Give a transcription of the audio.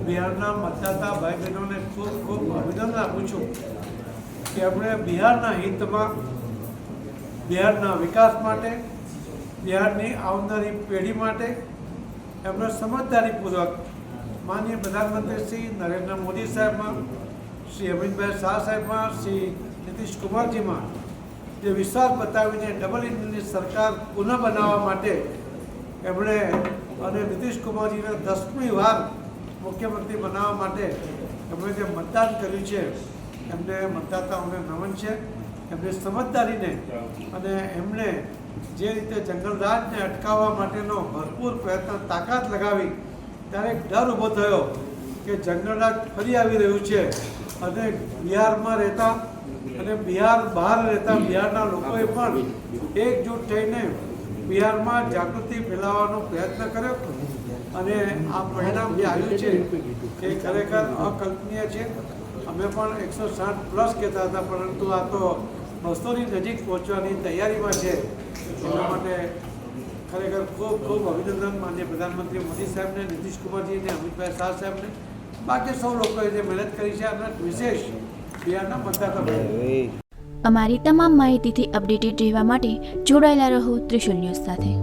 બિહારના મતદાતા ભાઈ બહેનોને ખૂબ ખૂબ અભિનંદન આપું છું કે એમણે બિહારના હિતમાં, બિહારના વિકાસ માટે, બિહારની આવનારી પેઢી માટે એમણે સમજદારીપૂર્વક માનનીય પ્રધાનમંત્રી શ્રી નરેન્દ્ર મોદી સાહેબમાં, શ્રી અમિતભાઈ શાહ સાહેબમાં, શ્રી નીતિશ કુમારજીમાં જે વિશ્વાસ બતાવીને ડબલ ઇન્જિનની સરકાર પુનઃ બનાવવા માટે એમણે અને નીતિશ કુમારજીને 10મી વાર મુખ્યમંત્રી બનાવવા માટે એમણે જે મતદાન કર્યું છે એમને મતદાતાઓને નમન છે. એમની સમજદારીને અને એમણે જે રીતે જંગલરાજને અટકાવવા માટેનો ભરપૂર પ્રયત્ન તાકાત લગાવી ત્યારે એક ડર ઊભો થયો કે જંગલરાજ ફરી આવી રહ્યું છે અને બિહારમાં રહેતા અને બિહાર બહાર રહેતા બિહારના લોકોએ પણ એકજૂટ થઈને બિહારમાં જાગૃતિ ફેલાવવાનો પ્રયત્ન કર્યો અને આ પરિણામ જે આવ્યું છે એ ખરેખર અકલ્પનીય છે. અમે પણ 160+ કહેતા હતા, પરંતુ આ તો 200ની નજીક પહોંચવાની તૈયારીમાં છે. એના માટે ખરેખર ખૂબ ખૂબ અભિનંદન માનનીય પ્રધાનમંત્રી મોદી સાહેબને, નીતિશ કુમારજીને, અમિતભાઈ શાહ સાહેબને, બાકી સૌ લોકોએ જે મહેનત કરી છે અને વિશેષ બિહારના મતદાતા. અમારી તમામ માહિતીથી અપડેટેડ રહેવા માટે જોડાયેલા રહો ત્રિશુલ ન્યૂઝ સાથે.